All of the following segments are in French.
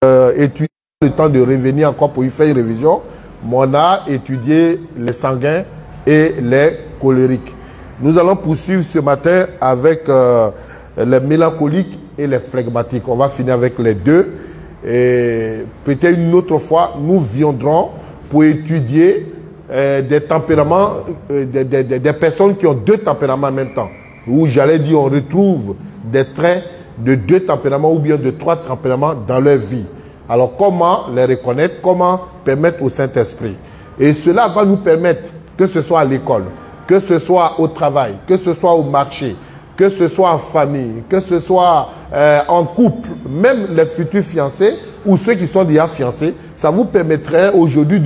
étudié le temps de revenir encore pour y faire une révision, mais on a étudié les sanguins et les colériques. Nous allons poursuivre ce matin avec les mélancoliques et les flegmatiques. On va finir avec les deux. Et peut-être une autre fois, nous viendrons pour étudier des tempéraments, des personnes qui ont deux tempéraments en même temps. Où j'allais dire, on retrouve des traits de deux tempéraments ou bien de trois tempéraments dans leur vie. Alors comment les reconnaître, comment permettre au Saint-Esprit. Et cela va nous permettre, que ce soit à l'école, que ce soit au travail, que ce soit au marché, que ce soit en famille, que ce soit en couple, même les futurs fiancés ou ceux qui sont déjà fiancés, ça vous permettrait aujourd'hui,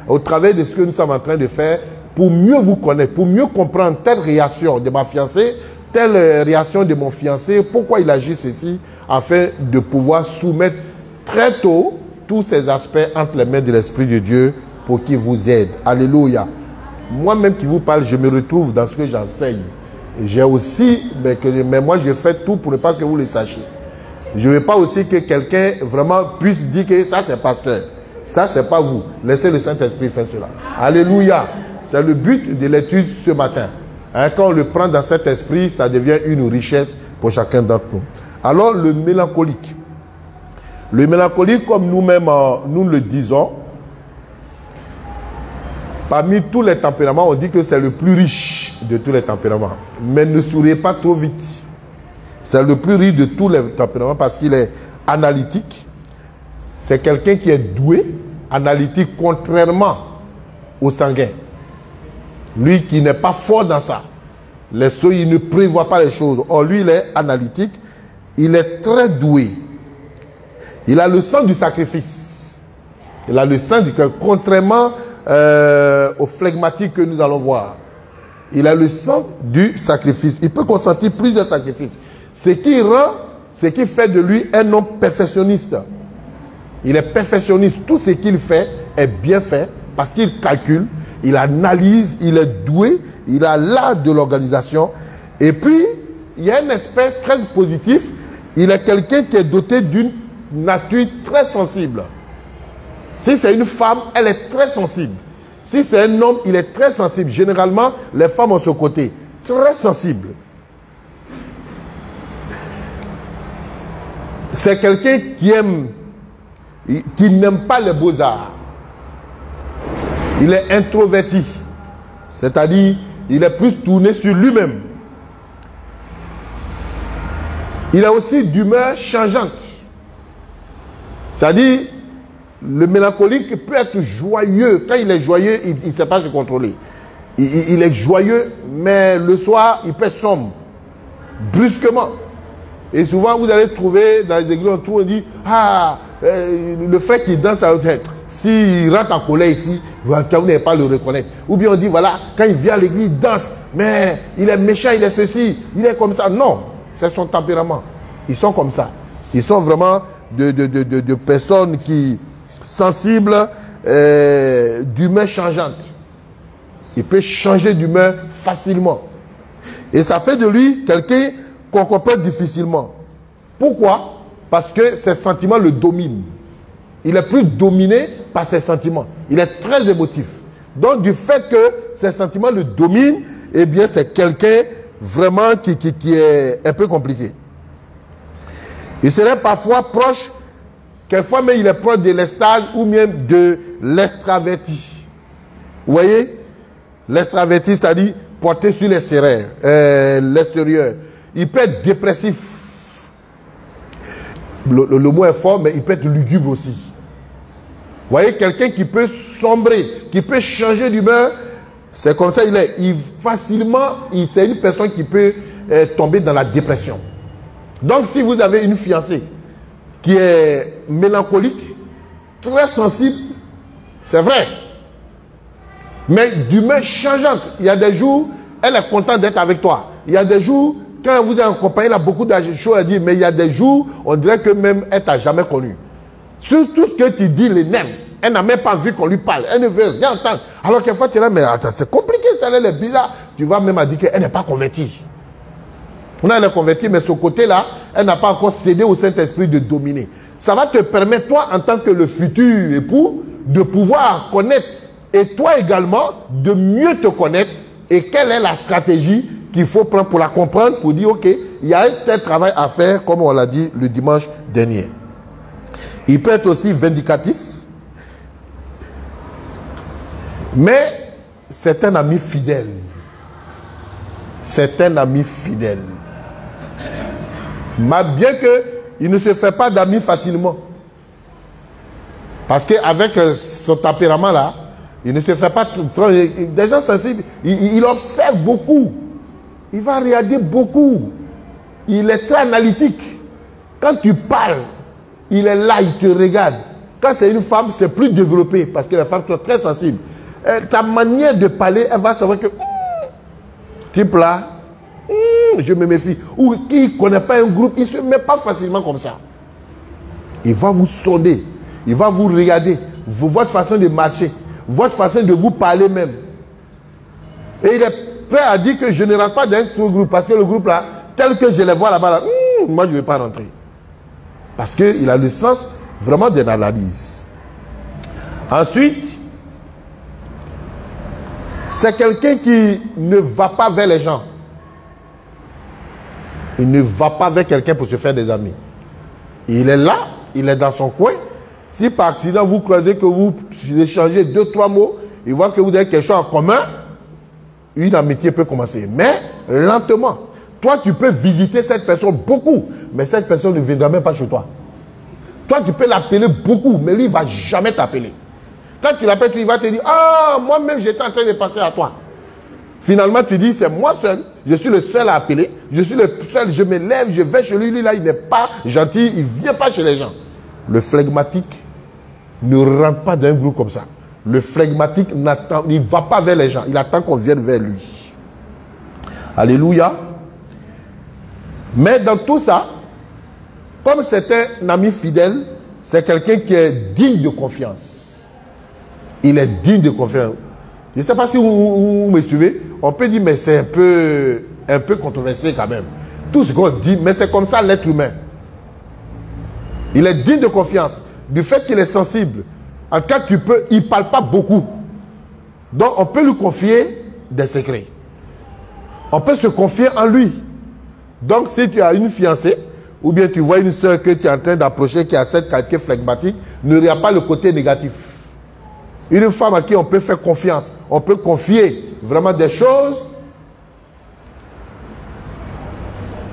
au travers de ce que nous sommes en train de faire, pour mieux vous connaître, pour mieux comprendre telle réaction de ma fiancée, telle réaction de mon fiancé, pourquoi il agit ceci, afin de pouvoir soumettre très tôt tous ces aspects entre les mains de l'Esprit de Dieu pour qu'il vous aide. Alléluia. Moi-même qui vous parle, je me retrouve dans ce que j'enseigne. J'ai aussi, mais moi je fais tout pour ne pas que vous le sachiez. Je ne veux pas aussi que quelqu'un vraiment puisse dire que ça c'est pasteur. Ça c'est pas vous. Laissez le Saint-Esprit faire cela. Alléluia. C'est le but de l'étude ce matin. Hein, quand on le prend dans cet esprit, ça devient une richesse pour chacun d'entre nous. Alors le mélancolique. Le mélancolique, comme nous-mêmes nous le disons, parmi tous les tempéraments, on dit que c'est le plus riche de tous les tempéraments. Mais ne souriez pas trop vite. C'est le plus riche de tous les tempéraments parce qu'il est analytique. C'est quelqu'un qui est doué, analytique, contrairement au sanguin. Lui qui n'est pas fort dans ça. Les ceux, il ne prévoit pas les choses. Or, lui, il est analytique. Il est très doué. Il a le sang du sacrifice. Il a le sang du cœur. Contrairement au flegmatique que nous allons voir. Il a le sang du sacrifice. Il peut consentir plusieurs sacrifices. Ce qui fait de lui un homme perfectionniste. Il est perfectionniste. Tout ce qu'il fait est bien fait parce qu'il calcule, il analyse, il est doué, il a l'art de l'organisation. Et puis, il y a un aspect très positif. Il est quelqu'un qui est doté d'une nature très sensible. Si c'est une femme, elle est très sensible. Si c'est un homme, il est très sensible. Généralement, les femmes ont ce côté. Très sensible. C'est quelqu'un qui n'aime pas les beaux-arts. Il est introverti. C'est-à-dire, il est plus tourné sur lui-même. Il a aussi d'humeur changeante. C'est-à-dire, le mélancolique peut être joyeux. Quand il est joyeux, il ne sait pas se contrôler. Il est joyeux, mais le soir, il peut être sombre. Brusquement. Et souvent, vous allez trouver dans les églises, on dit, le frère qui danse à l'autre, s'il rentre en colère ici, vous n'allez pas le reconnaître. Ou bien on dit, voilà, quand il vient à l'église, il danse, mais il est méchant, il est ceci, il est comme ça. Non, c'est son tempérament. Ils sont comme ça. Ils sont vraiment de personnes qui sensibles, d'humeur changeante. Il peut changer d'humeur facilement. Et ça fait de lui quelqu'un qu'on comprend difficilement. Pourquoi? Parce que ses sentiments le dominent. Il est plus dominé par ses sentiments. Il est très émotif. Donc du fait que ses sentiments le dominent, eh bien c'est quelqu'un vraiment qui est un peu compliqué. Il serait parfois proche, quelquefois même il est proche de l'estage ou même de l'extraverti. Vous voyez? L'extraverti, c'est-à-dire porté sur l'extérieur. Il peut être dépressif. Le mot est fort, mais il peut être lugubre aussi. Vous voyez, quelqu'un qui peut sombrer, qui peut changer d'humeur, c'est comme ça, c'est une personne qui peut tomber dans la dépression. Donc, si vous avez une fiancée qui est mélancolique, très sensible, c'est vrai, mais d'humeur changeante. Il y a des jours, elle est contente d'être avec toi. Il y a des jours, quand vous êtes en compagnie, elle a beaucoup de choses à dire, mais il y a des jours, on dirait que même elle t'a jamais connu. Sur tout ce que tu dis l'énerve. Elle n'a même pas vu qu'on lui parle. Elle ne veut rien entendre. Alors quelquefois, tu es là, mais attends, c'est compliqué, ça, elle est bizarre. Tu vas même dire qu'elle n'est pas convertie. On a elle est convertie, mais ce côté-là, elle n'a pas encore cédé au Saint-Esprit de dominer. Ça va te permettre, toi, en tant que le futur époux, de pouvoir connaître, et toi également, de mieux te connaître, et quelle est la stratégie qu'il faut prendre pour la comprendre, pour dire, ok, il y a un tel travail à faire, comme on l'a dit le dimanche dernier. Il peut être aussi vindicatif, mais c'est un ami fidèle. C'est un ami fidèle. Mais bien qu'il ne se fait pas d'amis facilement. Parce qu'avec son tempérament là, il ne se fait pas... Des gens sensibles, il observe beaucoup. Il va regarder beaucoup. Il est très analytique. Quand tu parles, il est là, il te regarde. Quand c'est une femme, c'est plus développé. Parce que les femmes sont très sensibles. Ta manière de parler, elle va savoir que... type là, je me méfie. Ou qui ne connaît pas un groupe, il ne se met pas facilement comme ça. Il va vous sonder. Il va vous regarder. Votre façon de marcher. Votre façon de vous parler même. Et il est prêt à dire que je ne rentre pas dans un groupe. Parce que le groupe là, tel que je les vois là-bas, là, moi je ne vais pas rentrer. Parce qu'il a le sens vraiment de l'analyse. Ensuite, c'est quelqu'un qui ne va pas vers les gens. Il ne va pas vers quelqu'un pour se faire des amis. Il est là, il est dans son coin. Si par accident vous croisez que vous échangez 2-3 mots, il voit que vous avez quelque chose en commun, une amitié peut commencer. Mais lentement. Toi, tu peux visiter cette personne beaucoup, mais cette personne ne viendra même pas chez toi. Toi, tu peux l'appeler beaucoup, mais lui, il ne va jamais t'appeler. Quand tu l'appelles, il va te dire, ah, moi-même, j'étais en train de passer à toi. Finalement, tu dis, c'est moi seul, je suis le seul à appeler, je suis le seul, je me lève, je vais chez lui, lui là, il n'est pas gentil, il ne vient pas chez les gens. Le flegmatique ne rentre pas dans un groupe comme ça. Le flegmatique, il ne va pas vers les gens, il attend qu'on vienne vers lui. Alléluia. Mais dans tout ça, comme c'est un ami fidèle, c'est quelqu'un qui est digne de confiance. Il est digne de confiance. Je ne sais pas si vous me suivez. On peut dire, mais c'est un peu controversé quand même. Tout ce qu'on dit, mais c'est comme ça l'être humain. Il est digne de confiance. Du fait qu'il est sensible. En tout cas, il ne parle pas beaucoup. Donc, on peut lui confier des secrets. On peut se confier en lui. Donc, si tu as une fiancée, ou bien tu vois une soeur que tu es en train d'approcher qui a cette qualité flegmatique, ne regarde pas le côté négatif. Une femme à qui on peut faire confiance, on peut confier vraiment des choses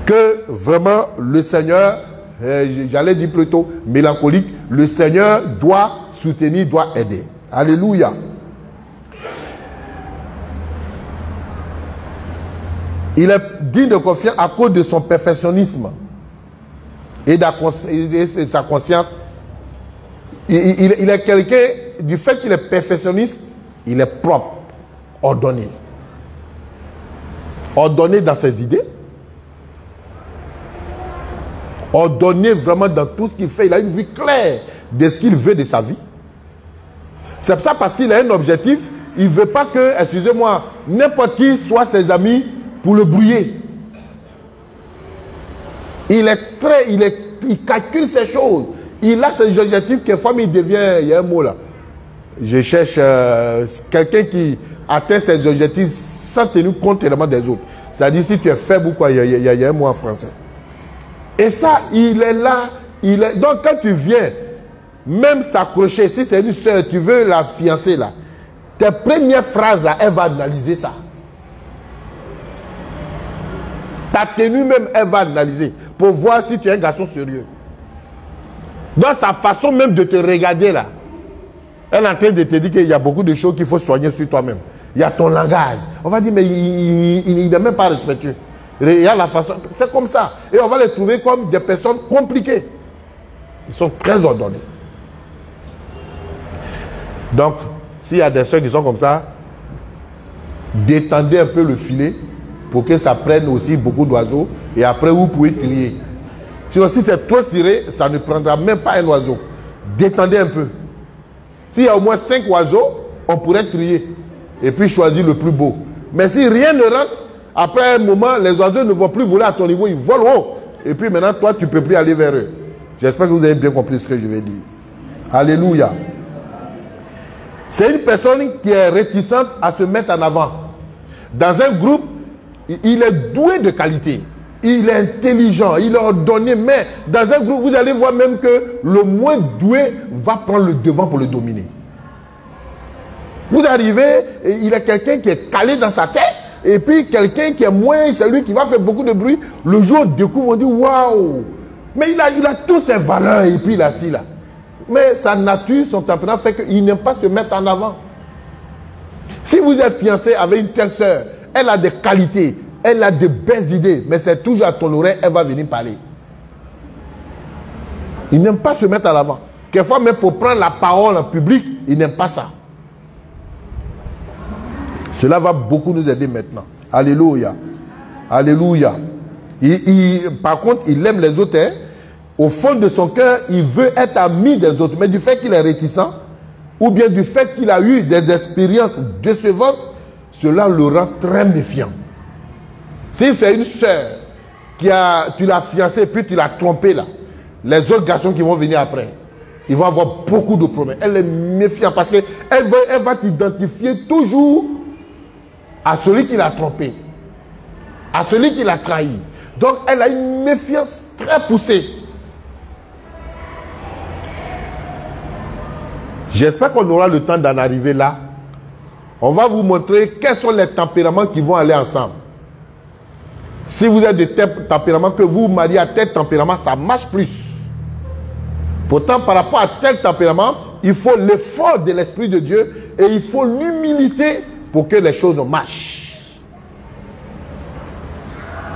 que vraiment le Seigneur, j'allais dire plutôt mélancolique, le Seigneur doit soutenir, doit aider. Alléluia. Il est digne de confiance à cause de son perfectionnisme et de sa conscience. Il est quelqu'un, du fait qu'il est perfectionniste, il est propre, ordonné. Ordonné dans ses idées. Ordonné vraiment dans tout ce qu'il fait. Il a une vie claire de ce qu'il veut de sa vie. C'est pour ça, parce qu'il a un objectif, il ne veut pas que, excusez-moi, n'importe qui soit ses amis pour le brouiller. Il calcule ces choses. Il a ses objectifs, quelquefois il devient, il y a un mot là. Je cherche quelqu'un qui atteint ses objectifs sans tenir compte tellement des autres. C'est-à-dire si tu es faible ou quoi, il y a un mot en français. Et ça, il est là. Donc quand tu viens, même s'accrocher, si c'est une soeur, tu veux la fiancer là, tes premières phrases là, elle va analyser ça. Ta tenue même, elle va analyser pour voir si tu es un garçon sérieux. Dans sa façon même de te regarder là, elle est en train de te dire qu'il y a beaucoup de choses qu'il faut soigner sur toi-même. Il y a ton langage. On va dire, mais il n'est même pas respectueux. Il y a la façon. C'est comme ça. Et on va les trouver comme des personnes compliquées. Ils sont très ordonnés. Donc, s'il y a des soeurs qui sont comme ça, détendez un peu le filet pour que ça prenne aussi beaucoup d'oiseaux. Et après, vous pouvez trier. Sinon, si c'est trop ciré, ça ne prendra même pas un oiseau. Détendez un peu. S'il y a au moins 5 oiseaux, on pourrait trier. Et puis choisir le plus beau. Mais si rien ne rentre, après un moment, les oiseaux ne vont plus voler à ton niveau, ils volent haut. Et puis maintenant, toi, tu ne peux plus aller vers eux. J'espère que vous avez bien compris ce que je vais dire. Alléluia. C'est une personne qui est réticente à se mettre en avant. Dans un groupe, il est doué de qualité. Il est intelligent, il est ordonné, mais dans un groupe, vous allez voir même que le moins doué va prendre le devant pour le dominer. Vous arrivez, et il est quelqu'un qui est calé dans sa tête, et puis quelqu'un qui est moins, c'est lui qui va faire beaucoup de bruit. Le jour où on découvre, on dit waouh! Mais il a toutes ses valeurs, et puis il est assis là. Mais sa nature, son tempérament fait qu'il n'aime pas se mettre en avant. Si vous êtes fiancé avec une telle sœur, elle a des qualités, elle a de belles idées, mais c'est toujours à ton oreille, elle va venir parler. Il n'aime pas se mettre en avant. Quelquefois, même pour prendre la parole en public, il n'aime pas ça. Cela va beaucoup nous aider maintenant. Alléluia. Alléluia. Par contre, il aime les autres. Hein. Au fond de son cœur, il veut être ami des autres. Mais du fait qu'il est réticent, ou bien du fait qu'il a eu des expériences décevantes, cela le rend très méfiant. Si c'est une sœur tu l'as fiancée puis tu l'as trompée là, les autres garçons qui vont venir après, ils vont avoir beaucoup de problèmes. Elle est méfiante parce qu'elle va t'identifier toujours à celui qui l'a trompé, à celui qui l'a trahi. Donc elle a une méfiance très poussée. J'espère qu'on aura le temps d'en arriver là. On va vous montrer quels sont les tempéraments qui vont aller ensemble. Si vous êtes de tel tempérament, que vous vous mariez à tel tempérament, ça marche plus. Pourtant, par rapport à tel tempérament, il faut l'effort de l'Esprit de Dieu et il faut l'humilité pour que les choses marchent.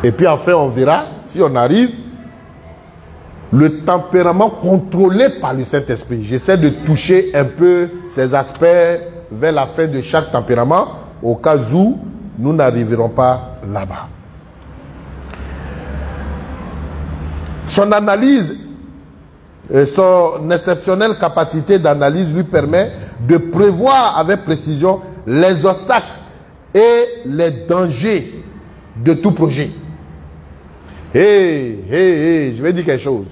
Et puis enfin, on verra, si on arrive, le tempérament contrôlé par le Saint-Esprit. J'essaie de toucher un peu ces aspects vers la fin de chaque tempérament, au cas où nous n'arriverons pas là-bas. Son analyse, son exceptionnelle capacité d'analyse lui permet de prévoir avec précision les obstacles et les dangers de tout projet. Je vais dire quelque chose.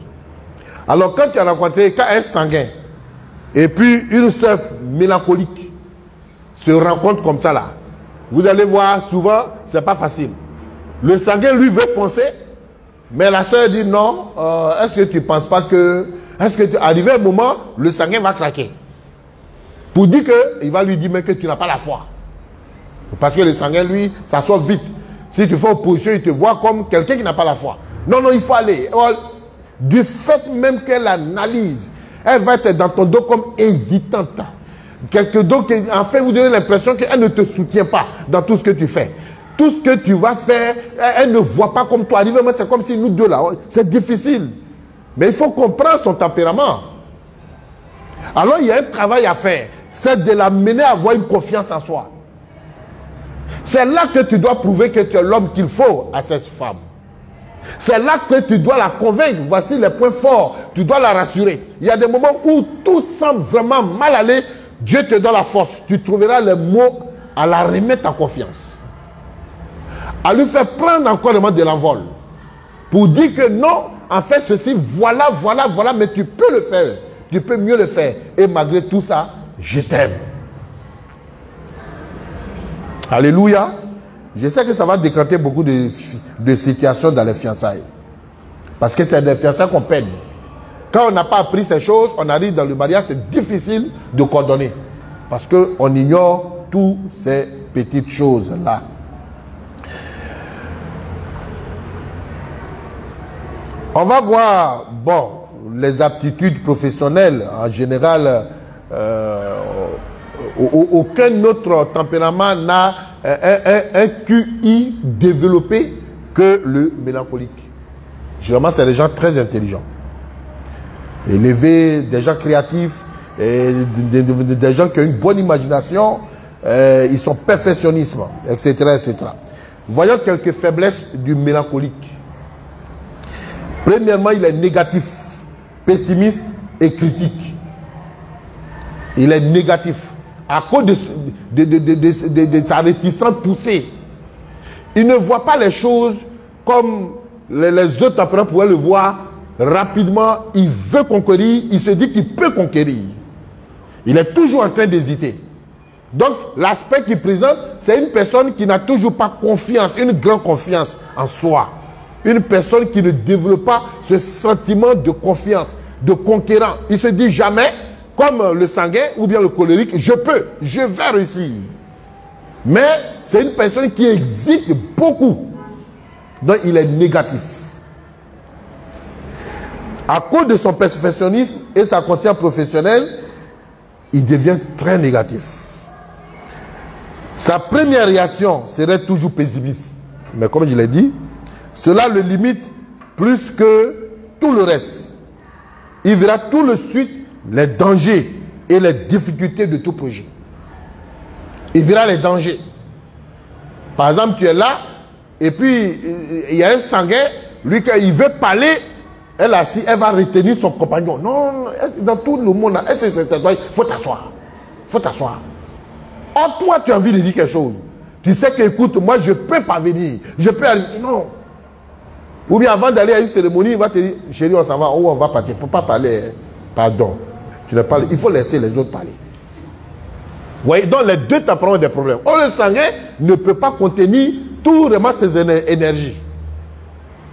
Alors quand tu as rencontré un sanguin et puis une sœur mélancolique se rencontrent comme ça là, vous allez voir souvent, c'est pas facile. Le sanguin lui veut foncer, mais la sœur dit non, est-ce que tu ne penses pas que... Arrivé un moment, le sanguin va craquer. Pour dire que, il va lui dire mais que tu n'as pas la foi. Parce que le sanguin, lui, ça sort vite. Si tu fais opposition, il te voit comme quelqu'un qui n'a pas la foi. Non, il faut aller. Du fait même qu'elle analyse, elle va être dans ton dos comme hésitante. Donc, en fait, vous donnez l'impression qu'elle ne te soutient pas dans tout ce que tu fais. Tout ce que tu vas faire, elle ne voit pas comme toi. C'est comme si nous deux là, c'est difficile. Mais il faut comprendre son tempérament. Alors il y a un travail à faire. C'est de la mener à avoir une confiance en soi. C'est là que tu dois prouver que tu es l'homme qu'il faut à cette femme. C'est là que tu dois la convaincre. Voici les points forts. Tu dois la rassurer. Il y a des moments où tout semble vraiment mal aller. Dieu te donne la force. Tu trouveras les mots à la remettre en confiance. À lui faire prendre encore de l'envol. Pour dire que non, en fait ceci, voilà, mais tu peux le faire. Tu peux mieux le faire. Et malgré tout ça, je t'aime. Alléluia. Je sais que ça va décanter beaucoup de situations dans les fiançailles. Parce que c'est des fiançailles qu'on peine. Quand on n'a pas appris ces choses, on arrive dans le mariage, c'est difficile de coordonner. Parce qu'on ignore toutes ces petites choses-là. On va voir, les aptitudes professionnelles. En général, aucun autre tempérament n'a un QI développé que le mélancolique. Généralement, c'est des gens très intelligents, élevés, des gens créatifs, des gens qui ont une bonne imagination, ils sont perfectionnistes, etc., etc. Voyons quelques faiblesses du mélancolique. Premièrement, il est négatif, pessimiste et critique. Il est négatif. À cause de sa réticence poussée. Il ne voit pas les choses comme les autres tempéraments pourraient le voir rapidement, il veut conquérir, il se dit qu'il peut conquérir. Il est toujours en train d'hésiter. Donc, l'aspect qu'il présente, c'est une personne qui n'a toujours pas confiance, une grande confiance en soi. Une personne qui ne développe pas ce sentiment de confiance, de conquérant. Il se dit jamais, comme le sanguin ou bien le colérique, je peux, je vais réussir. Mais c'est une personne qui hésite beaucoup. Donc, il est négatif. À cause de son perfectionnisme et sa conscience professionnelle, il devient très négatif. Sa première réaction serait toujours pessimiste. Mais comme je l'ai dit, cela le limite plus que tout le reste. Il verra tout de suite les dangers et les difficultés de tout projet. Il verra les dangers. Par exemple, tu es là, et puis il y a un sanguin, lui, quand il veut parler, elle va retenir son compagnon. Non, dans tout le monde, il faut t'asseoir. Il faut t'asseoir. Or, toi, tu as envie de dire quelque chose. Tu sais que, écoute, moi, je ne peux pas venir. Je peux aller. Non. Ou bien, avant d'aller à une cérémonie, il va te dire, chérie, on s'en va, où on va partir. Il ne faut pas parler. Pardon. Tu ne parles. Il faut laisser les autres parler. Vous voyez, donc les deux t'apprennent des problèmes. Or, le sanguin ne peut pas contenir tout vraiment ses énergies.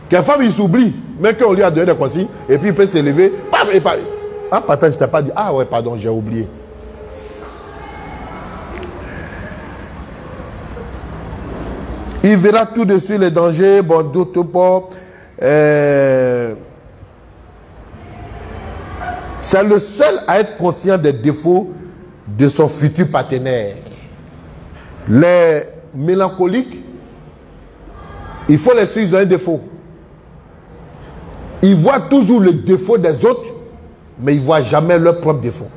Quelquefois, il s'oublie, mais qu'on lui a donné des consignes, et puis il peut s'élever. En partant, je ne t'ai pas dit, ah ouais, pardon, j'ai oublié. Il verra tout de suite les dangers, bon, d'autres pas. C'est le seul à être conscient des défauts de son futur partenaire. Les mélancoliques, il faut les suivre dans un défaut. Ils voient toujours le défaut des autres, mais ils ne voient jamais leur propre défaut.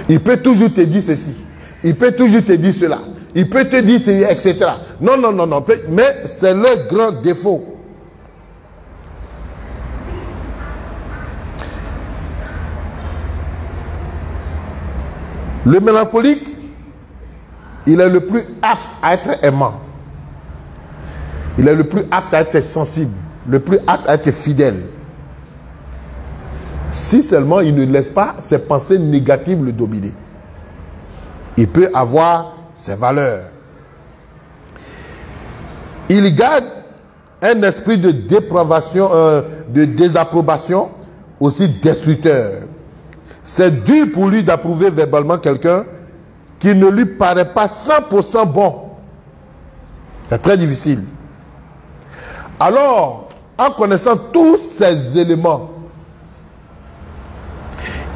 Il peut toujours te dire ceci. Il peut toujours te dire cela. Il peut te dire, etc. Non, non, non, non. Mais c'est leur grand défaut. Le mélancolique, il est le plus apte à être aimant. Il est le plus apte à être sensible. Le plus apte à être fidèle. Si seulement il ne laisse pas ses pensées négatives le dominer. Il peut avoir ses valeurs. Il garde un esprit de dépravation, de désapprobation aussi destructeur. C'est dur pour lui d'approuver verbalement quelqu'un qui ne lui paraît pas 100% bon. C'est très difficile. Alors, en connaissant tous ces éléments,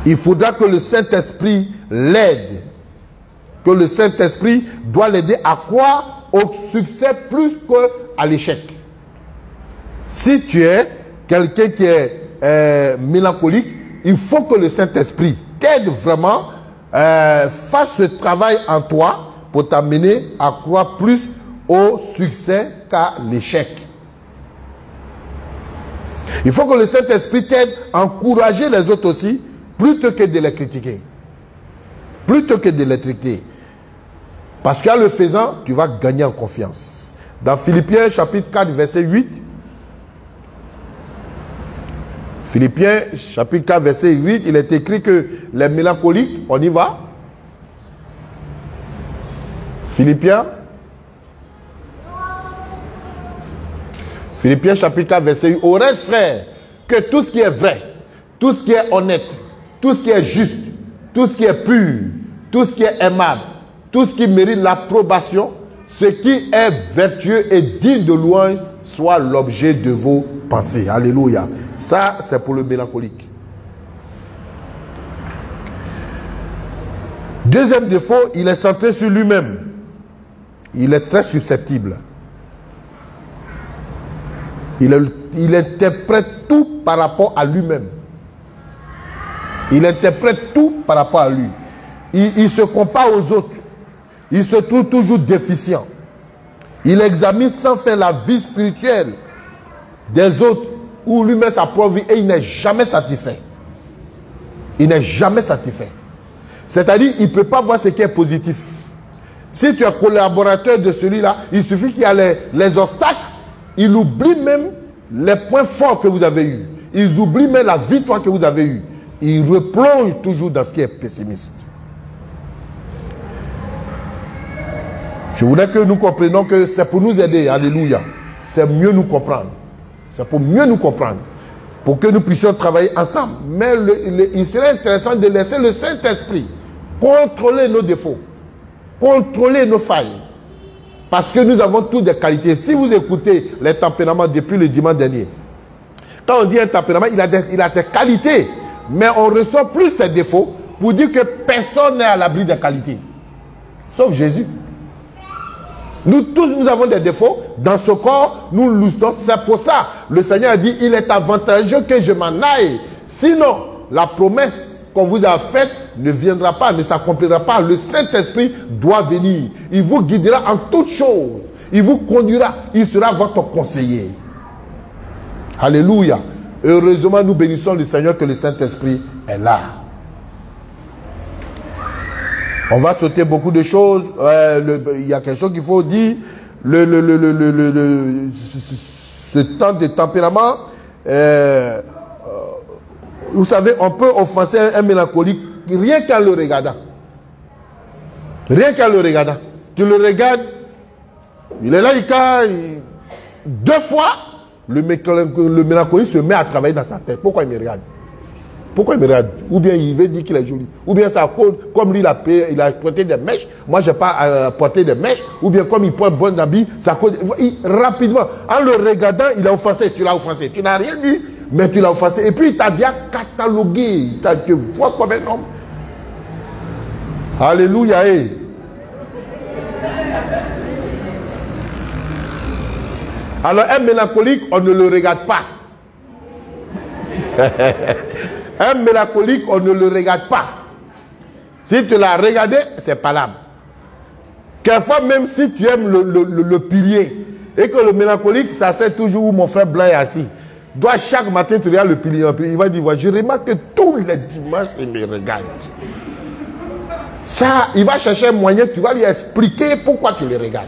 il faudra que le Saint-Esprit l'aide. Que le Saint-Esprit doit l'aider à croire au succès plus qu'à l'échec. Si tu es quelqu'un qui est mélancolique, il faut que le Saint-Esprit t'aide vraiment, fasse ce travail en toi pour t'amener à croire plus au succès qu'à l'échec. Il faut que le Saint-Esprit t'aide à encourager les autres aussi, plutôt que de les critiquer. Plutôt que de les critiquer. Parce qu'en le faisant, tu vas gagner en confiance. Dans Philippiens chapitre 4, verset 8, Philippiens chapitre 4, verset 8, il est écrit que les mélancoliques, on y va. Philippiens chapitre 4, verset 8. Au reste, frère, que tout ce qui est vrai, tout ce qui est honnête, tout ce qui est juste, tout ce qui est pur, tout ce qui est aimable, tout ce qui mérite l'approbation, ce qui est vertueux et digne de louange, soit l'objet de vos pensées. Alléluia. Ça, c'est pour le mélancolique. Deuxième défaut, il est centré sur lui-même. Il est très susceptible. Il interprète tout par rapport à lui-même. Il interprète tout par rapport à lui. Il se compare aux autres. Il se trouve toujours déficient. Il examine sans fin la vie spirituelle des autres ou lui-même sa propre vie et il n'est jamais satisfait. Il n'est jamais satisfait. C'est-à-dire, il ne peut pas voir ce qui est positif. Si tu es collaborateur de celui-là, il suffit qu'il y a les obstacles. Il oublie même les points forts que vous avez eus. Ils oublient même la victoire que vous avez eue. Ils replongent toujours dans ce qui est pessimiste. Je voudrais que nous comprenions que c'est pour nous aider. Alléluia. C'est mieux nous comprendre. C'est pour mieux nous comprendre. Pour que nous puissions travailler ensemble. Mais il serait intéressant de laisser le Saint-Esprit contrôler nos défauts. Contrôler nos failles. Parce que nous avons toutes des qualités. Si vous écoutez les tempéraments depuis le dimanche dernier, quand on dit un tempérament, il a des qualités. Mais on ressort plus ses défauts pour dire que personne n'est à l'abri des qualités. Sauf Jésus. Nous tous, nous avons des défauts. Dans ce corps, nous luttons. C'est pour ça, le Seigneur a dit, il est avantageux que je m'en aille. Sinon, la promesse qu'on vous a faite ne viendra pas, ne s'accomplira pas. Le Saint-Esprit doit venir. Il vous guidera en toutes choses. Il vous conduira. Il sera votre conseiller. Alléluia. Heureusement, nous bénissons le Seigneur que le Saint-Esprit est là. On va sauter beaucoup de choses. Il y a quelque chose qu'il faut dire. Ce temps de tempérament, vous savez, on peut offenser un mélancolique rien qu'en le regardant. Rien qu'en le regardant. Tu le regardes, il est là, deux fois, le mélancolique se met à travailler dans sa tête. Pourquoi il me regarde? Pourquoi il me regarde? Ou bien il veut dire qu'il est joli. Ou bien ça cause, comme lui il a porté des mèches, moi je n'ai pas porté des mèches. Ou bien comme il porte bon habit, ça cause. Rapidement, en le regardant, il a offensé. Tu l'as offensé. Tu n'as rien dit, mais tu l'as offensé. Et puis il t'a bien catalogué. Tu vois comme un homme. Alléluia. Alors un mélancolique, on ne le regarde pas. Un mélancolique, on ne le regarde pas. Si tu l'as regardé, c'est pas l'âme. Quelquefois, même si tu aimes le pilier, et que le mélancolique, ça sait toujours où mon frère blanc est assis. Doit chaque matin, tu regardes le pilier, il va dire, je remarque que tous les dimanches, il me regarde. Ça, il va chercher un moyen, tu vas lui expliquer pourquoi tu le regardes.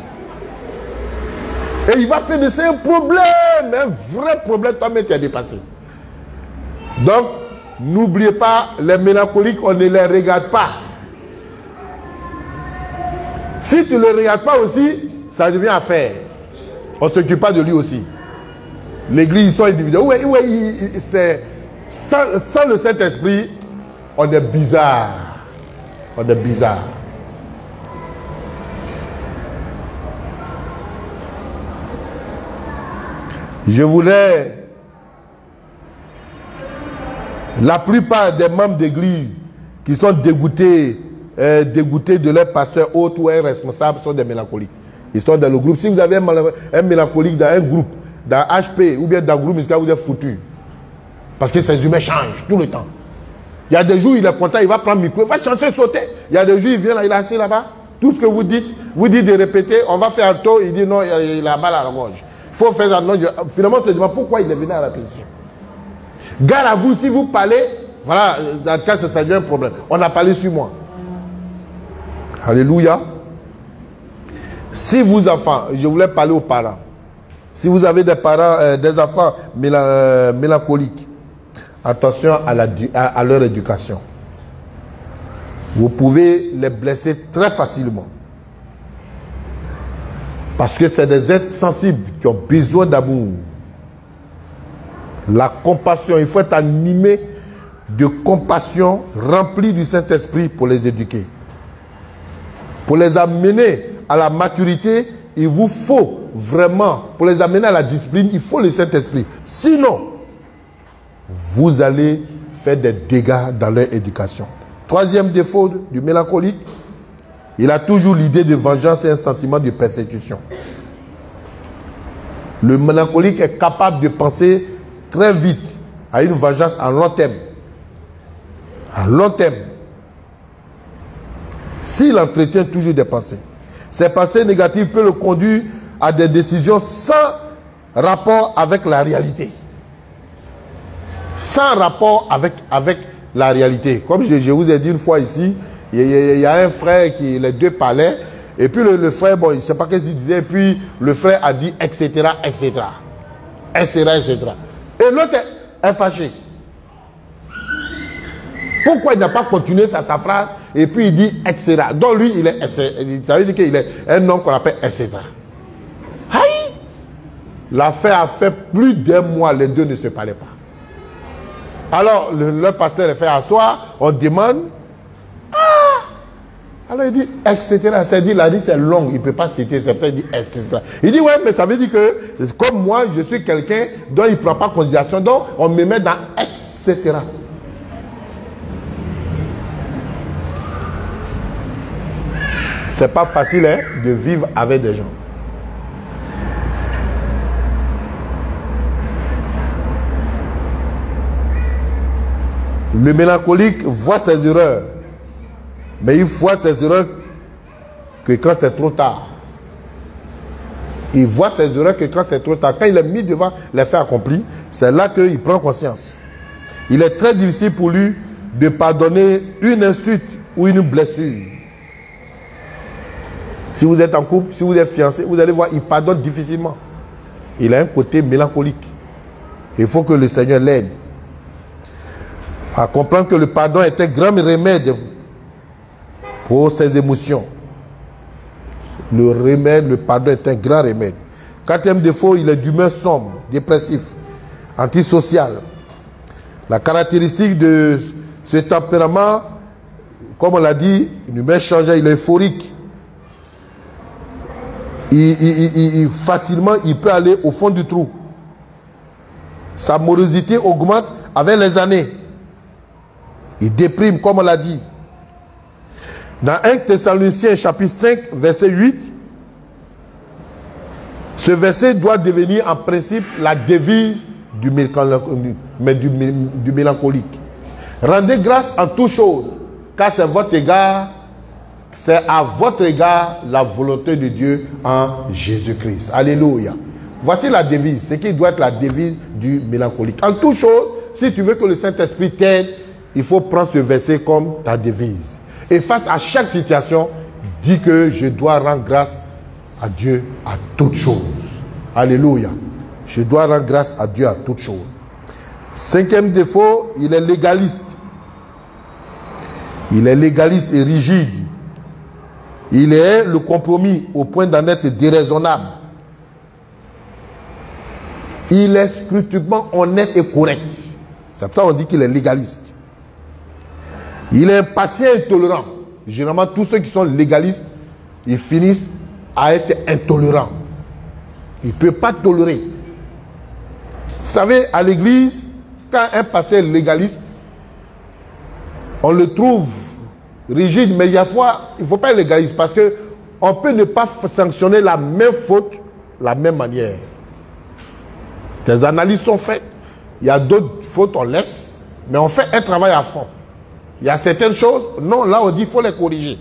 Et il va faire de ça un problème, un vrai problème, toi-même tu as dépassé. Donc, n'oubliez pas, les mélancoliques, on ne les regarde pas. Si tu ne le regardes pas aussi, ça devient affaire. On ne s'occupe pas de lui aussi. L'église, ils sont individuels. Sans le Saint-Esprit, on est bizarre. On est bizarre. Je voulais... La plupart des membres d'église qui sont dégoûtés de leur pasteur hôte ou un responsable sont des mélancoliques. Ils sont dans le groupe. Si vous avez un mélancolique dans un groupe, dans HP ou bien dans le groupe musical, vous êtes foutu. Parce que ces humains changent tout le temps. Il y a des jours, il est content, il va prendre le micro, il va changer, sauter. Il y a des jours, il vient là, il est assis là-bas. Tout ce que vous dites de répéter, on va faire un tour, il dit non, il a mal à la gorge. Il faut faire ça. Non, finalement, on se demande pourquoi il est venu à la répétition. Gare à vous, si vous parlez, voilà, dans le cas, ça devient un problème. On a parlé sur moi. Alléluia. Si vous, enfants, je voulais parler aux parents. Si vous avez des parents, des enfants mélancoliques, attention à leur éducation. Vous pouvez les blesser très facilement. Parce que c'est des êtres sensibles qui ont besoin d'amour. La compassion, il faut être animé de compassion, rempli du Saint-Esprit pour les éduquer. Pour les amener à la maturité, il vous faut vraiment, pour les amener à la discipline, il faut le Saint-Esprit. Sinon, vous allez faire des dégâts dans leur éducation. Troisième défaut du mélancolique, il a toujours l'idée de vengeance et un sentiment de persécution. Le mélancolique est capable de penser très vite à une vengeance en long terme. En long terme. S'il entretient toujours des pensées, ces pensées négatives peuvent le conduire à des décisions sans rapport avec la réalité. Sans rapport avec la réalité. Comme je vous ai dit une fois ici, il y a un frère qui, les deux parlaient, et puis le frère, bon, il ne sait pas ce qu'il disait, et puis le frère a dit, etc., etc. etc., etc. Et l'autre est fâché. Pourquoi il n'a pas continué sa phrase et puis il dit etc. Donc lui, ça veut dire qu'il est un homme qu'on appelle etc. Aïe! L'affaire a fait plus d'un mois, les deux ne se parlaient pas. Alors le pasteur les fait asseoir, on demande. Alors il dit etc. C'est-à-dire, la liste est longue, il ne peut pas citer, c'est pour ça qu'il dit etc. Il dit ouais, mais ça veut dire que comme moi, je suis quelqu'un dont il ne prend pas considération, donc on me met dans etc. C'est pas facile hein, de vivre avec des gens. Le mélancolique voit ses erreurs, mais il voit ses erreurs que quand c'est trop tard. Il voit ses erreurs que quand c'est trop tard. Quand il est mis devant les faits accomplis, c'est là qu'il prend conscience. Il est très difficile pour lui de pardonner une insulte ou une blessure. Si vous êtes en couple, si vous êtes fiancé, vous allez voir, il pardonne difficilement. Il a un côté mélancolique. Il faut que le Seigneur l'aide à comprendre que le pardon est un grand remède pour ses émotions. Le pardon est un grand remède. Quatrième défaut, il est d'humeur sombre, dépressif, antisocial. La caractéristique de ce tempérament, comme on l'a dit, une humeur changeante, il est euphorique. Facilement, il peut aller au fond du trou. Sa morosité augmente avec les années. Il déprime, comme on l'a dit. Dans 1 Thessaloniciens chapitre 5, verset 8, ce verset doit devenir en principe la devise du mélancolique. Rendez grâce en toutes choses, car c'est à votre égard la volonté de Dieu en Jésus-Christ. Alléluia. Voici la devise, ce qui doit être la devise du mélancolique. En toutes choses, si tu veux que le Saint-Esprit t'aide, il faut prendre ce verset comme ta devise. Et face à chaque situation, dis que je dois rendre grâce à Dieu à toutes choses. Alléluia. Je dois rendre grâce à Dieu à toutes choses. Cinquième défaut, il est légaliste. Il est légaliste et rigide. Il est le compromis au point d'en être déraisonnable. Il est scrupuleusement honnête et correct. C'est pour ça qu'on dit qu'il est légaliste. Il est impatient et intolérant. Généralement, tous ceux qui sont légalistes, ils finissent à être intolérants. Il ne peut pas tolérer. Vous savez, à l'église, quand un pasteur est légaliste, on le trouve rigide, mais il y a fois, il ne faut pas être légaliste parce qu'on peut ne pas sanctionner la même faute, la même manière. Des analyses sont faites. Il y a d'autres fautes, on laisse, mais on fait un travail à fond. Il y a certaines choses, non, là on dit qu'il faut les corriger.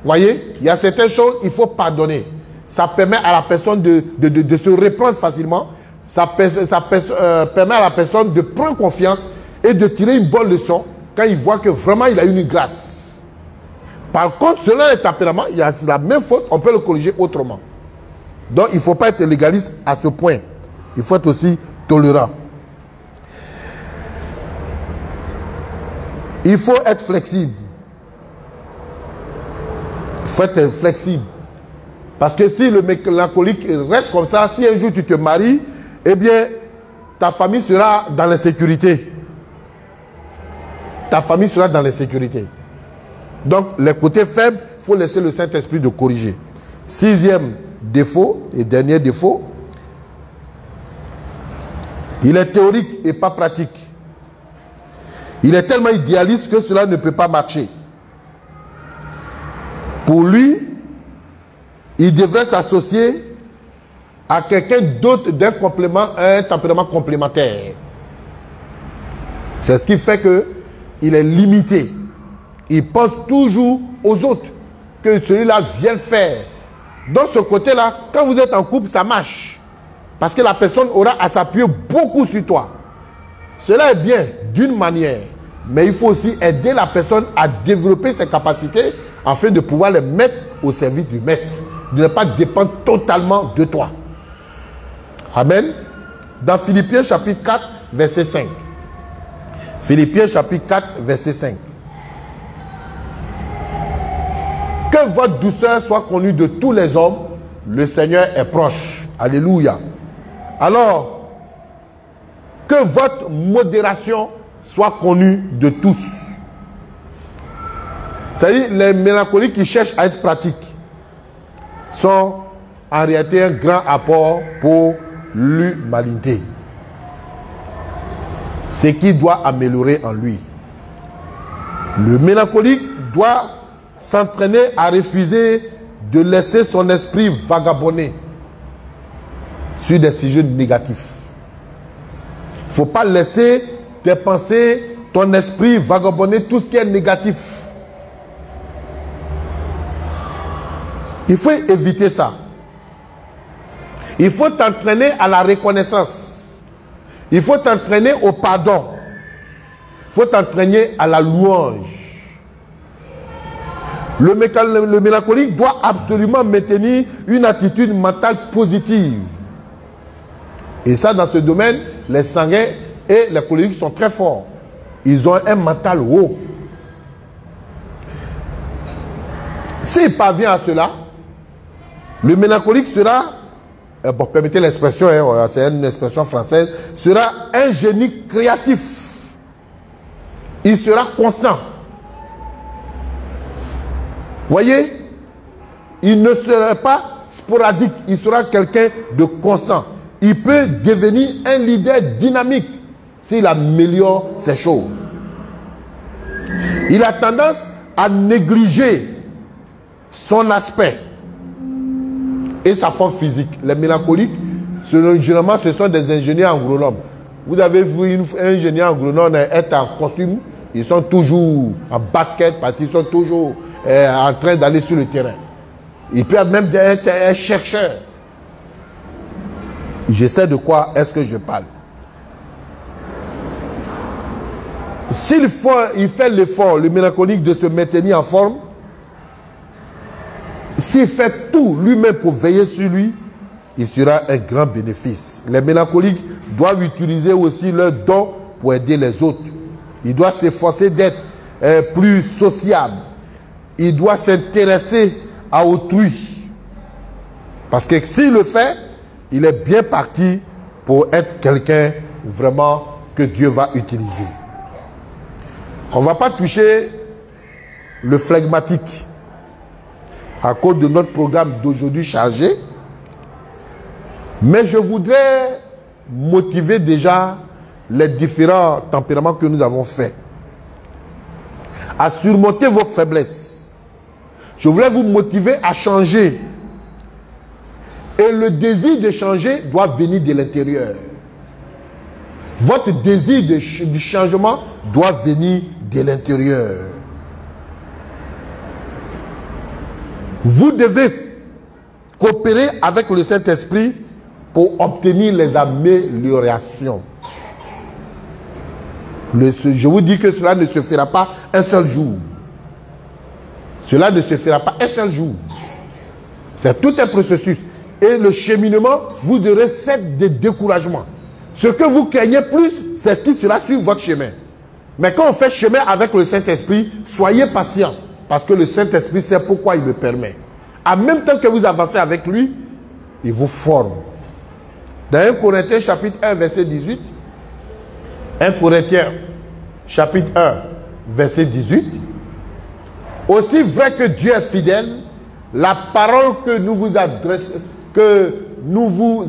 Vous voyez, il y a certaines choses, il faut pardonner. Ça permet à la personne de se reprendre facilement. Ça permet à la personne de prendre confiance et de tirer une bonne leçon quand il voit que vraiment il a eu une grâce. Par contre, selon les tempéraments, il y a la même faute, on peut le corriger autrement. Donc il ne faut pas être légaliste à ce point. Il faut être aussi tolérant. Il faut être flexible. Il faut être flexible. Parce que si le mélancolique reste comme ça, si un jour tu te maries, eh bien, ta famille sera dans l'insécurité. Ta famille sera dans l'insécurité. Donc, les côtés faibles, il faut laisser le Saint-Esprit de corriger. Sixième défaut et dernier défaut, il est théorique et pas pratique. Il est tellement idéaliste que cela ne peut pas marcher. Pour lui, il devrait s'associer à quelqu'un d'autre d'un tempérament complémentaire. C'est ce qui fait qu'il est limité. Il pense toujours aux autres, que celui-là vienne faire. Dans ce côté-là, quand vous êtes en couple, ça marche. Parce que la personne aura à s'appuyer beaucoup sur toi. Cela est bien d'une manière, mais il faut aussi aider la personne à développer ses capacités afin de pouvoir les mettre au service du maître. De ne pas dépendre totalement de toi. Amen. Dans Philippiens chapitre 4, verset 5. Philippiens chapitre 4, verset 5. Que votre douceur soit connue de tous les hommes, le Seigneur est proche. Alléluia. Alors, que votre modération soit connue de tous. C'est-à-dire, les mélancoliques qui cherchent à être pratiques sont en réalité un grand apport pour l'humanité. Ce qui doit améliorer en lui. Le mélancolique doit s'entraîner à refuser de laisser son esprit vagabonder sur des sujets négatifs. Il ne faut pas laisser tes pensées, ton esprit vagabonder tout ce qui est négatif. Il faut éviter ça. Il faut t'entraîner à la reconnaissance. Il faut t'entraîner au pardon. Il faut t'entraîner à la louange. Le mélancolique doit absolument maintenir une attitude mentale positive. Et ça, dans ce domaine, les sanguins et les colériques sont très forts. Ils ont un mental haut. S'il parvient à cela, le mélancolique sera, bon, permettez l'expression, hein, c'est une expression française, sera un génie créatif. Il sera constant. Voyez, il ne sera pas sporadique, il sera quelqu'un de constant. Il peut devenir un leader dynamique s'il améliore ces choses. Il a tendance à négliger son aspect et sa forme physique. Les mélancoliques, généralement, ce sont des ingénieurs agronomes. Vous avez vu un ingénieur agronome être en costume, ils sont toujours en basket parce qu'ils sont toujours en train d'aller sur le terrain. Il peut même être un chercheur. Je sais de quoi est-ce que je parle. S'il fait l'effort, le mélancolique, de se maintenir en forme, s'il fait tout lui-même pour veiller sur lui, il sera un grand bénéfice. Les mélancoliques doivent utiliser aussi leurs dons pour aider les autres. Il doit s'efforcer d'être plus sociable. Il doit s'intéresser à autrui. Parce que s'il le fait, il est bien parti pour être quelqu'un vraiment que Dieu va utiliser. On ne va pas toucher le flegmatique à cause de notre programme d'aujourd'hui chargé. Mais je voudrais motiver déjà les différents tempéraments que nous avons faits à surmonter vos faiblesses. Je voulais vous motiver à changer. Et le désir de changer doit venir de l'intérieur. Votre désir du changement doit venir de l'intérieur. Vous devez coopérer avec le Saint-Esprit pour obtenir les améliorations. Je vous dis que cela ne se fera pas un seul jour. Cela ne se fera pas un seul jour. C'est tout un processus. Et le cheminement, vous aurez cette de découragement. Ce que vous craignez plus, c'est ce qui sera sur votre chemin. Mais quand on fait chemin avec le Saint-Esprit, soyez patient. Parce que le Saint-Esprit sait pourquoi il le permet. En même temps que vous avancez avec lui, il vous forme. Dans 1 Corinthiens chapitre 1, verset 18. 1 Corinthiens chapitre 1, verset 18. Aussi vrai que Dieu est fidèle, la parole que nous vous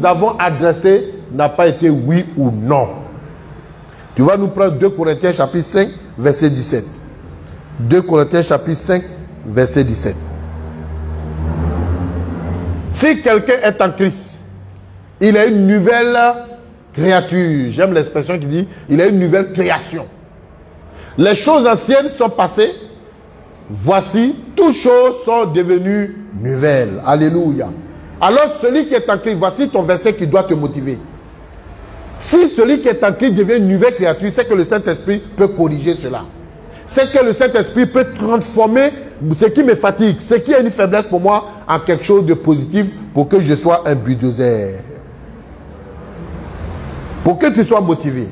avons adressée n'a pas été oui ou non. Tu vas nous prendre 2 Corinthiens chapitre 5, verset 17. 2 Corinthiens chapitre 5, verset 17. Si quelqu'un est en Christ, il est une nouvelle créature. J'aime l'expression qui dit, il est une nouvelle création. Les choses anciennes sont passées. Voici, toutes choses sont devenues nouvelles. Alléluia. Alors celui qui est en Christ, voici ton verset qui doit te motiver. Si celui qui est en Christ devient une nouvelle créature, c'est que le Saint-Esprit peut corriger cela. C'est que le Saint-Esprit peut transformer ce qui me fatigue, ce qui est une faiblesse pour moi, en quelque chose de positif pour que je sois un bulldozer. Pour que tu sois motivé,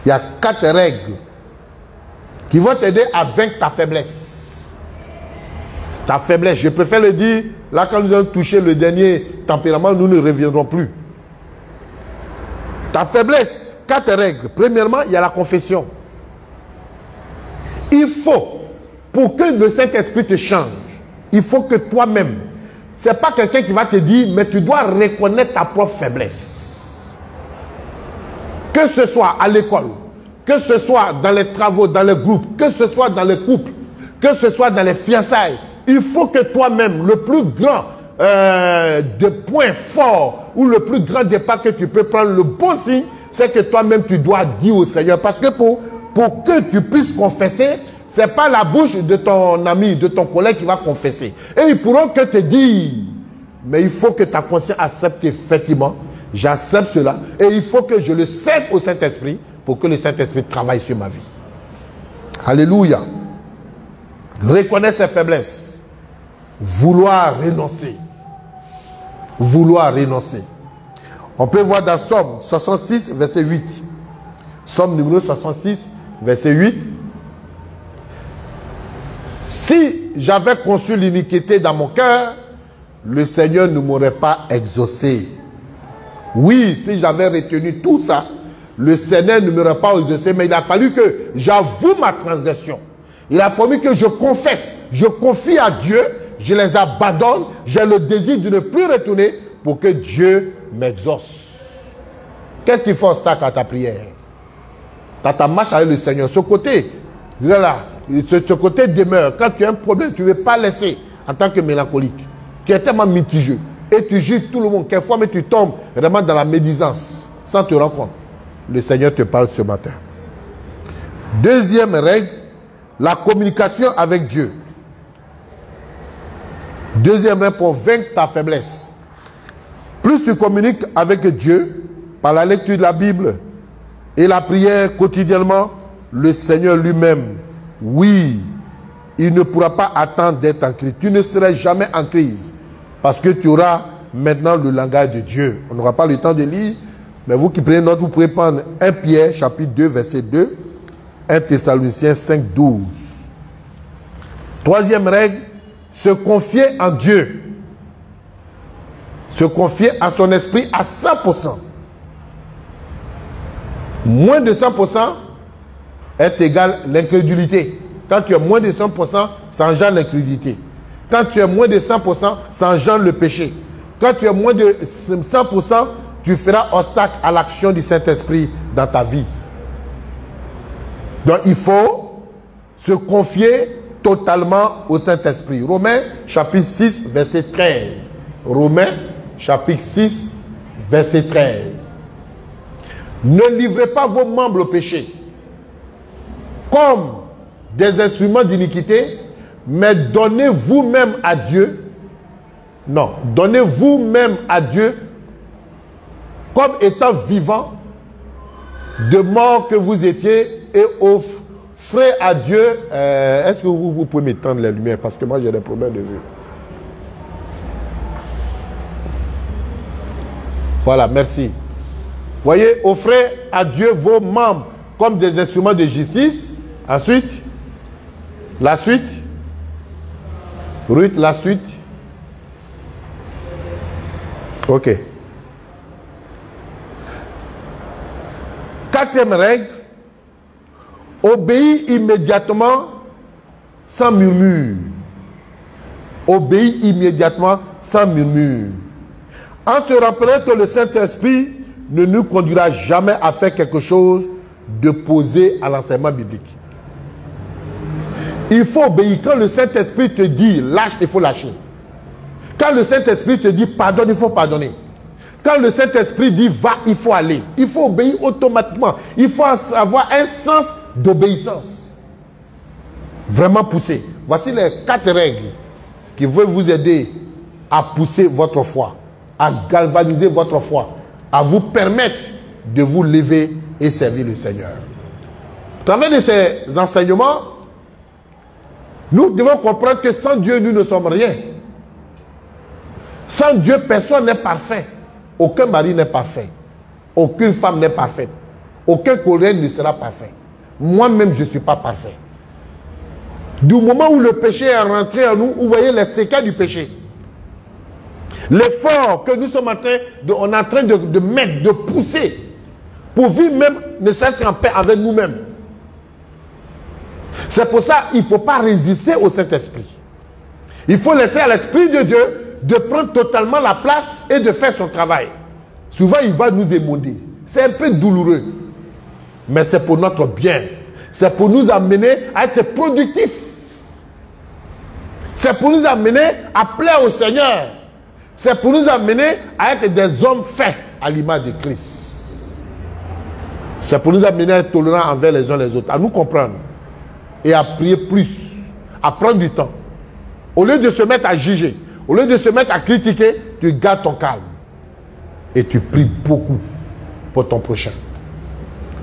il y a 4 règles qui vont t'aider à vaincre ta faiblesse. Ta faiblesse, je préfère le dire, là quand nous avons touché le dernier tempérament, nous ne reviendrons plus. Ta faiblesse, 4 règles. Premièrement, il y a la confession. Il faut, pour que le Saint-Esprit te change, il faut que toi-même, ce n'est pas quelqu'un qui va te dire, mais tu dois reconnaître ta propre faiblesse. Que ce soit à l'école, que ce soit dans les travaux, dans les groupes, que ce soit dans les couples, que ce soit dans les fiançailles, il faut que toi-même, le plus grand de points forts ou le plus grand départ que tu peux prendre, le bon signe, c'est que toi-même tu dois dire au Seigneur. Parce que pour que tu puisses confesser, ce n'est pas la bouche de ton ami, de ton collègue qui va confesser. Et ils pourront que te dire, mais il faut que ta conscience accepte effectivement, j'accepte cela, et il faut que je le cède au Saint-Esprit pour que le Saint-Esprit travaille sur ma vie. Alléluia. Reconnaître ses faiblesses. Vouloir renoncer. Vouloir renoncer. On peut voir dans Somme 66, verset 8. Somme numéro 66, verset 8. Si j'avais conçu l'iniquité dans mon cœur, le Seigneur ne m'aurait pas exaucé. Oui, si j'avais retenu tout ça, le Seigneur ne m'aurait pas exaucé, mais il a fallu que j'avoue ma transgression. Il a fallu que je confesse, je confie à Dieu, je les abandonne, j'ai le désir de ne plus retourner pour que Dieu m'exauce. Qu'est-ce qui fait obstacle à ta prière? Dans ta marche avec le Seigneur, ce côté, là, ce côté demeure. Quand tu as un problème, tu ne veux pas laisser en tant que mélancolique. Tu es tellement mitigeux. Et tu juges tout le monde. Quelquefois, mais tu tombes vraiment dans la médisance sans te rendre compte. Le Seigneur te parle ce matin. Deuxième règle, la communication avec Dieu. Deuxième règle pour vaincre ta faiblesse. Plus tu communiques avec Dieu par la lecture de la Bible et la prière quotidiennement, le Seigneur lui-même, oui, il ne pourra pas attendre d'être en crise. Tu ne seras jamais en crise parce que tu auras maintenant le langage de Dieu. On n'aura pas le temps de lire, mais vous qui prenez note, vous pouvez prendre 1 Pierre chapitre 2 verset 2, 1 Thessaloniciens 5 12. Troisième règle, se confier en Dieu. Se confier à son esprit à 100%. Moins de 100% est égal l'incrédulité. Quand tu es moins de 100%, ça engendre l'incrédulité. Quand tu es moins de 100%, ça engendre le péché. Quand tu es moins de 100%, tu feras obstacle à l'action du Saint-Esprit dans ta vie. Donc il faut se confier totalement au Saint-Esprit. Romains chapitre 6, verset 13. Romains chapitre 6, verset 13. Ne livrez pas vos membres au péché comme des instruments d'iniquité, mais donnez vous-même à Dieu. Non, donnez vous-même à Dieu comme étant vivant, de mort que vous étiez, et offrez à Dieu. Est-ce que vous pouvez m'étendre la lumière parce que moi j'ai des problèmes de vue. Voilà, merci. Voyez, offrez à Dieu vos membres comme des instruments de justice. Ensuite, la suite. Ruth, la suite. Ok. Quatrième règle, obéis immédiatement sans murmure. Obéis immédiatement sans murmure. En se rappelant que le Saint-Esprit ne nous conduira jamais à faire quelque chose d'opposé à l'enseignement biblique. Il faut obéir. Quand le Saint-Esprit te dit lâche, il faut lâcher. Quand le Saint-Esprit te dit pardonne, il faut pardonner. Quand le Saint-Esprit dit va, il faut aller. Il faut obéir automatiquement. Il faut avoir un sens d'obéissance. Vraiment poussé. Voici les 4 règles qui vont vous aider à pousser votre foi, à galvaniser votre foi, à vous permettre de vous lever et servir le Seigneur. Au travers de ces enseignements, nous devons comprendre que sans Dieu, nous ne sommes rien. Sans Dieu, personne n'est parfait. Aucun mari n'est parfait. Aucune femme n'est parfaite. Aucun collègue ne sera parfait. Moi-même, je ne suis pas parfait. Du moment où le péché est rentré en nous, vous voyez les séquelles du péché. L'effort que nous sommes en train de mettre, de pousser, pour vivre même, ne serait-ce qu'en paix avec nous-mêmes. C'est pour ça qu'il ne faut pas résister au Saint-Esprit. Il faut laisser à l'Esprit de Dieu de prendre totalement la place et de faire son travail. Souvent, il va nous émonder. C'est un peu douloureux. Mais c'est pour notre bien. C'est pour nous amener à être productifs. C'est pour nous amener à plaire au Seigneur. C'est pour nous amener à être des hommes faits à l'image de Christ. C'est pour nous amener à être tolérants envers les uns les autres, à nous comprendre et à prier plus, à prendre du temps. Au lieu de se mettre à juger, au lieu de se mettre à critiquer, tu gardes ton calme et tu pries beaucoup pour ton prochain.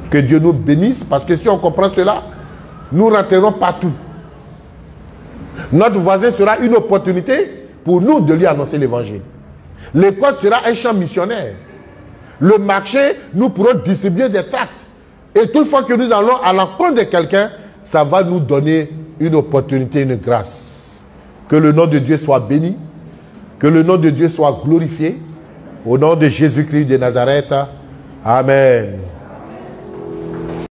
Que Dieu nous bénisse, parce que si on comprend cela, nous rentrerons partout. Notre voisin sera une opportunité pour nous de lui annoncer l'évangile. L'école sera un champ missionnaire. Le marché, nous pourrons distribuer des tracts. Et toutefois que nous allons à l'encontre de quelqu'un, ça va nous donner une opportunité, une grâce. Que le nom de Dieu soit béni. Que le nom de Dieu soit glorifié. Au nom de Jésus-Christ de Nazareth. Amen.